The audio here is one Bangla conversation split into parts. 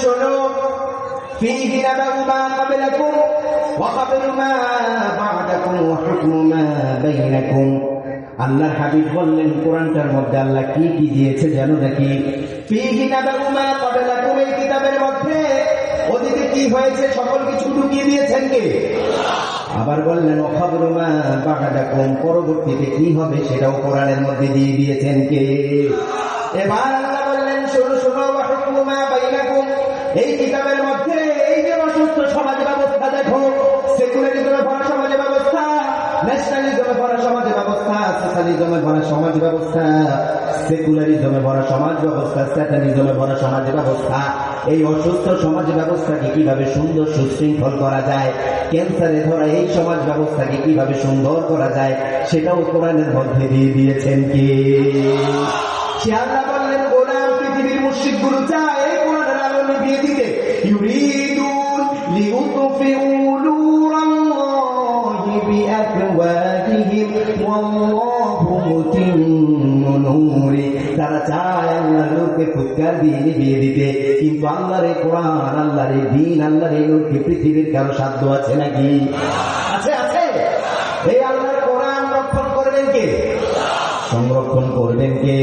শোনো, ফীহি নাবাউ মা ক্বাবলাকুম ওয়া খাবরু মা বা'দাকুম ওয়া হুকমু মা বাইনাকুম। আল্লাহর হাবিব বললেন কোরআনটার মধ্যে আল্লাহ কি কি দিয়েছে জানো নাকি? ফীহি নাবাউ মা ক্বাবলাকুম, এই কিতাবের মধ্যে ওদিকে কি হয়েছে সকল কিছু ঢুকিয়ে দিয়েছেন কে? আবার বললেন ওয়া খাবরু মা বা'দাকুম, পরবর্তীতে কি হবে সেটাও কোরআনের মধ্যে দিয়ে দিয়েছেন কে? এবার আল্লাহ বললেন শোনো শোনো, ওয়া হুকমু মা বাইনাকুম, এই কিতাবের মধ্যে এই যে অসুস্থ সমাজ ব্যবস্থা দেখো, সেকুলারিজমে ভরা সমাজ ব্যবস্থা, ন্যাশনালিজমে ভরা সমাজ ব্যবস্থা, সোশ্যালিজমে ভরা সমাজ ব্যবস্থা, সেকুলারিজমে ভরা সমাজ ব্যবস্থা, স্যাটানিজমে ভরা সমাজ ব্যবস্থা, এই অসুস্থ সমাজ ব্যবস্থাকে কিভাবে সুন্দর সুশৃঙ্খল করা যায়, ক্যান্সারে ধরা এই সমাজ ব্যবস্থাকে কিভাবে সুন্দর করা যায়, সেটাও কোরআনের মধ্যে দিয়ে দিয়েছেন কে? সে আল্লাহ বললেন গোলাম পৃথিবীর মুশরিকগুলো চায় এই কোরআনের আলো নিভিয়ে দিতে, ইউরিদুন লিউতফিউ নূরাল্লাহি বিআফওয়াহিহিম ওয়াল্লাহু মুতিম্মু নূরি, তারা চায় আল্লাহর নূরকে ফুৎকার দিয়ে নিভিয়ে দিতে, কিন্তু আল্লাহর এই কোরআন, আল্লাহর এই দ্বীন, আল্লাহর এই নূরকে পৃথিবীর কারো সাধ্য আছে নাকি? আছে আছে। এই আল্লাহর কোরআন রক্ষণ করবেন কে? সংরক্ষণ করবেন কে?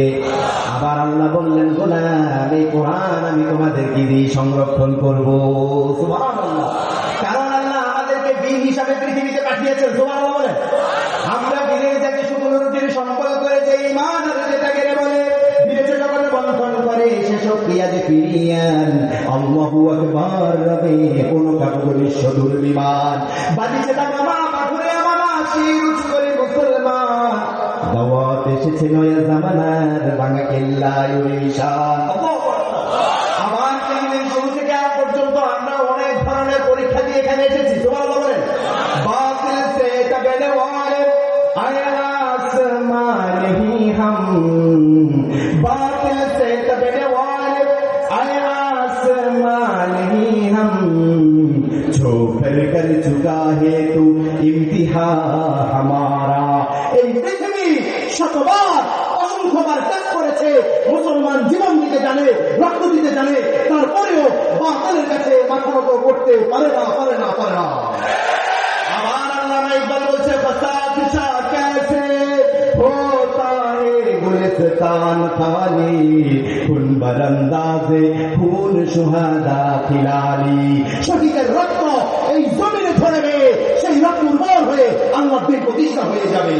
আবার আল্লাহ বললেন গোলাম এই কোরআন আমি তোমাদেরকে দিয়ে সংরক্ষণ করবো। সুবহানাল্লাহ। কারণ আল্লাহ আমাদেরকে বীর হিসাবে পৃথিবীতে পাঠিয়েছেন। সুবহানাল্লাহ বলেন। আমরা বীরের যাকে শুকনো রুটির সংকল করে যে ঈমান আর যেটাকে বলে বীরের যখন বন্ধন করে সেসব ক্রিয়াতে ফিরিয়ান আল্লাহু আকবার রবে কোন কাপুরুষ দুর্বিমান বাজিছে তা মামা পাথরে মামা শির উঁচু করে মুসলমান দাওয়াত এসেছে নয়া জামানার ভাঙা কেল্লা ইউনিশান। আবার দিনের শুরু থেকে আজ পর্যন্ত আমরা অনেক ধরনের পরীক্ষা দিয়ে এখানে এসেছি। সুবহানাল্লাহ বলেন। বাতিল সে তবে ওয়ালে आसमान ही हम बातिल से तबने वाले आसमान ही हम जो फिर कर चुका है तू इम्तिहा हमारा। এই পৃথিবী শতবার অসংখ্যবার ত্যাগ করেছে, মুসলমান জীবন দিতে জানে, রক্ত দিতে জানে, তারপরেও বাতিলের কাছে মাথা নত করতে পারে না পারে না পারে না। আবার আল্লামা ইকবাল বলছে ফাসাদ कैसे होता है गुलिस्तान खाली खून बरंदाजे खून शुहादा खिलाली। শহীদের রক্ত এই জমিনে ঝরবে, সেই রক্ত উর্বর হয়ে আল্লাহর দিন প্রতিষ্ঠা হয়ে যাবে।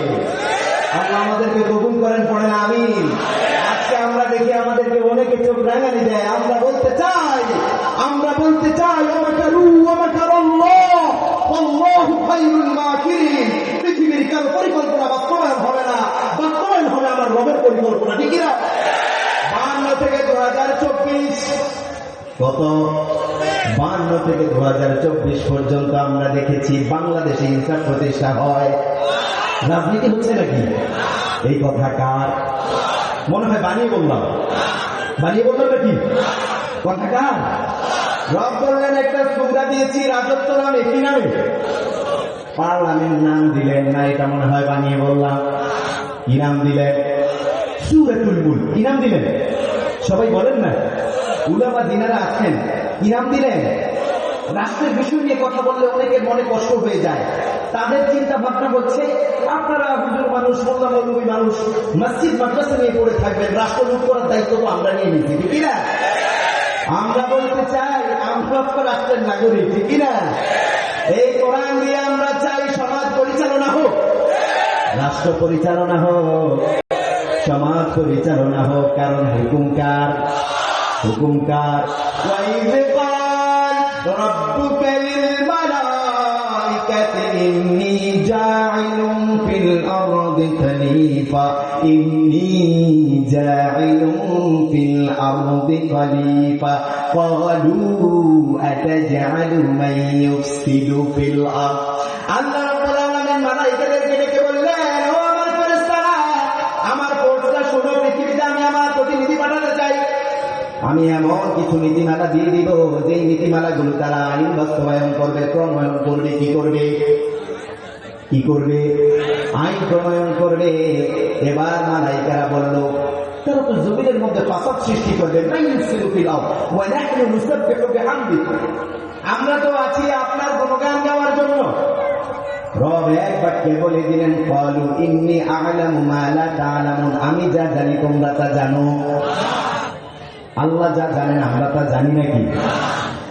আল্লাহ আমাদেরকে কবুল করেন, পড়েন আমিন। আজকে আমরা দেখি আমাদেরকে অনেকে চোখ রাঙানি দেয়। আমরা বলতে চাই আমাকারু আমাকারাল্লাহ আল্লাহু খায়রুল মাকিরিন। পৃথিবীর কারো পরিকল্পনা বাস্তবায়ন হবে না, বাস্তবায়ন হবে আমার রবের পরিকল্পনা। ঠিক না? 52 থেকে 2024 কত 52 থেকে 2024 পর্যন্ত আমরা দেখেছি বাংলাদেশে ইনসাফ প্রতিষ্ঠা হয়। রাজনীতি হচ্ছে নাকি? এই কথা কার? মনে হয় বানিয়ে বললাম নাকি? কথা কার? রব বললেন একটা সুবিধা দিয়েছি রাজত্ব নামে। কি নামে? পার্লামেন্ট নাম দিলেন না, এটা মনে হয় বানিয়ে বললাম। কি নাম দিলেন? সূরাতুল মুলক। কি নাম দিলেন? সবাই বলেন না, উলামা দিনারা আছেন। কি নাম দিলেন? রাষ্ট্রের বিষয় নিয়ে কথা বললে অনেকের মনে কষ্ট হয়ে যায়। তাদের চিন্তা ভাবনা হচ্ছে আপনারা হুজুর মানুষ, মোল্লা মৌলবী মানুষ, মসজিদ মাদ্রাসা নিয়ে পড়ে থাকবেন, রাষ্ট্র লুট করার দায়িত্ব তো আমরা নিয়ে নিচ্ছি। ঠিক না? আমরা বলতে চাই আমরা রাষ্ট্রের নাগরিক। ঠিক না? এই কোরআন দিয়ে আমরা চাই সমাজ পরিচালনা হোক, রাষ্ট্র পরিচালনা হোক, সমাজ পরিচালনা হোক। কারণ হুকুমকার রব্বুকা লিল মালাইকাতি ইন্নী জাইলুন ফিল আরদি খলিফা ক্বালু আতাজআলু মান ইউফসিদু ফিল আরদ। আল্লাহ রাব্বুল আলামিন মালায়েকাদেরকে ডেকে বললেন, ও আমার ফেরেশতারা, আমার ফোর্সটা শোনো, পৃথিবীতে আমি আমার প্রতিনিধি পাঠাতে চাই। আমি এমন কিছু নীতিমালা দিয়ে দিব যে নীতিমালাগুলো তারা আইন বাস্তবায়ন করবে, প্রণয়ন করবে। কি করবে? আইন প্রণয়ন করবে। এবার মালাইকারা বলল, তারা তো জমিনের মধ্যে ফাসাদ সৃষ্টি করবে। আমরা তো আছি আপনার গুণগান গাওয়ার জন্য। রব এক বাক্যে বলে দিলেন, ক্বালু ইন্নী আ'লামু মা লা তা'লামুন, আমি যা জানি তোমরা তা জানো। আল্লাহ যা জানেন আমরা তা জানি নাকি?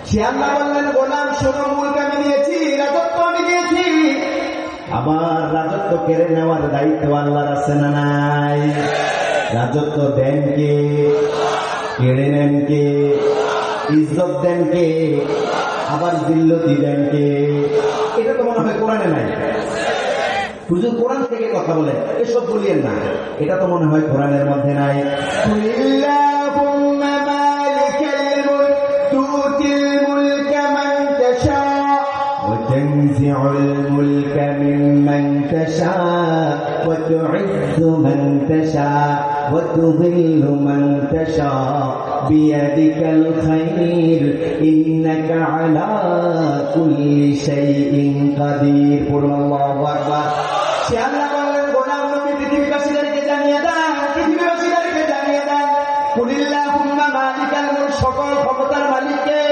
সে আল্লাহ বললেন, গোলাম শোনো, মুলক আমি দিয়েছি, রাজত্ব আমি দিয়েছি, আবার রাজত্ব কেড়ে নেওয়ার দায়িত্ব আল্লাহর আছে না নাই? রাজত্ব দেন কে? কেড়ে নেন কে? ইজ্জত দেন কে? আবার জিল্লতি দেন কে? এটা তো মনে হয় কোরআনে নাই। হুজুর কোরআন থেকে কথা বলেন, এসব বলিয়েন না, এটা তো মনে হয় কোরআনের মধ্যে নাই। কুলিল্লাহুম্মা মালিকাল মুলক তুতিল মুলকা মান তাশা ওয়া তানজিউল মুলকা মিম্মান তাশা ওয়া তু'ইজ্জু মান তাশা ওয়া তুযিল্লু মান তাশা বিয়াদিকাল খায়র ইন্নাকা আলা কুল্লি শাইইন কাদির। আল্লাহু আকবার। সে আল্লাহ বললেন, গোলাম নবী পৃথিবীবাসীদেরকে জানিয়ে দেন, পৃথিবীবাসীদেরকে জানিয়ে দেন, কুলিল্লাহুম্মা মালিকাল মুলক, সকল ক্ষমতার মালিক কে?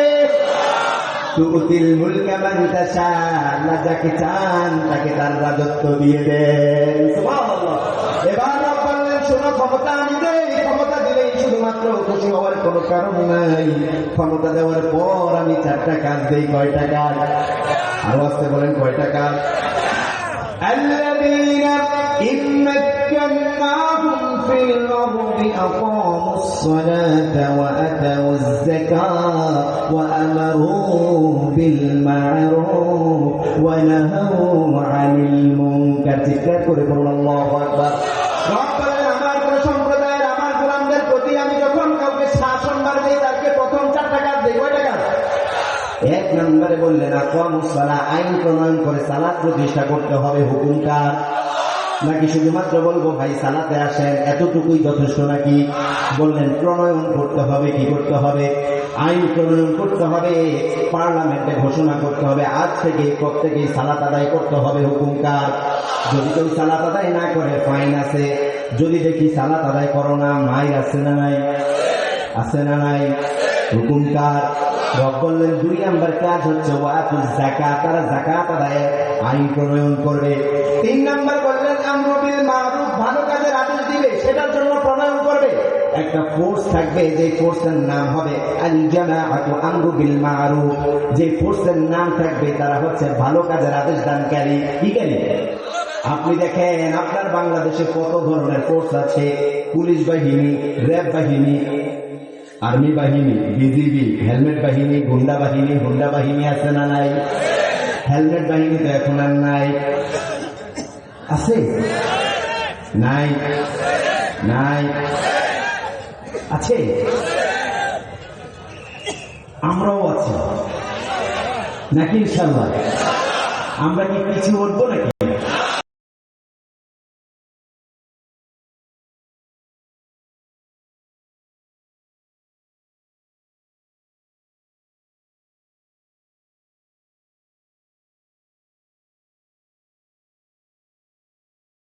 তুতিল মুলকা মান তাশা, আল্লাহ যাকে চান তাকে তার রাজত্ব দিয়ে দেন। সুবহানাল্লাহ। এবার রব বললেন, শোনো, ক্ষমতা আমি দেই, ক্ষমতা দিলেই শুধুমাত্র খুশি হওয়ার কোনো কারণ নাই। ক্ষমতা দেওয়ার পর আমি 4টা কাজ দেই। কয়টা কাজ? আরো আসতে বলেন, কয়টা কাজ? الذين إن مكناهم في الأرض أقاموا الصلاة وأتوا الزكاة وأمروا بالمعروف ونهوا عن المنكر। تذكر الله أكبر। আমার কোন সম্প্রদায়ের আমার গোলামদের প্রতি আমি যখন কাউকে শাসন মারি তাকে প্রথম 4টা কাজ দেই। কয়টা কাজ? 1 নম্বরে বললেন আকামুস সালাহ, আইন প্রণয়ন করে সালাত প্রতিষ্ঠা করতে হবে। হুকুম কার? নাকি শুধুমাত্র বলবো ভাই সালাতে আসেন, এতটুকুই যথেষ্ট নাকি? বললেন প্রণয়ন করতে হবে। কি করতে হবে? আইন প্রণয়ন করতে হবে, পার্লামেন্টে ঘোষণা করতে হবে, আজ থেকে প্রত্যেকেই সালাত আদায় করতে হবে। হুকুম কার? যদি কেউ সালাত আদায় না করে ফাইন আছে। যদি দেখি সালাত আদায় করো না, মাইর আছে না নাই? আছে না নাই? হুকুম কার? রব বললেন 2 নম্বর কাজ হচ্ছে ওয়াতুজ যাকাত, তারা যাকাত আদায়ে আইন প্রণয়ন করবে। 3 নম্বর বললেন আমরু বিল মারুফ, ভালো কাজের আদেশ দিবে, সেটার জন্য প্রণয়ন করবে। একটা ফোর্স থাকবে, যে ফোর্সের নাম হবে আল জামাআতু আমরু বিল মারুফ। যে ফোর্সের নাম থাকবে তারা হচ্ছে ভালো কাজের আদেশ দানকারী। কি কারী? আপনি দেখেন আপনার বাংলাদেশে কত ধরনের ফোর্স আছে। পুলিশ বাহিনী, র্যাব বাহিনী, আর্মি বাহিনী, বিজিবি, হেলমেট বাহিনী, গুন্ডা বাহিনী, হুন্ডা বাহিনী আছে না নাই? হেলমেট বাহিনী তো এখন আর নাই। আছে? নাই? নাই? আছে? আমরাও আছি নাকি? ইনশাআল্লাহ। আমরা কি পিছু উঠবো নাকি?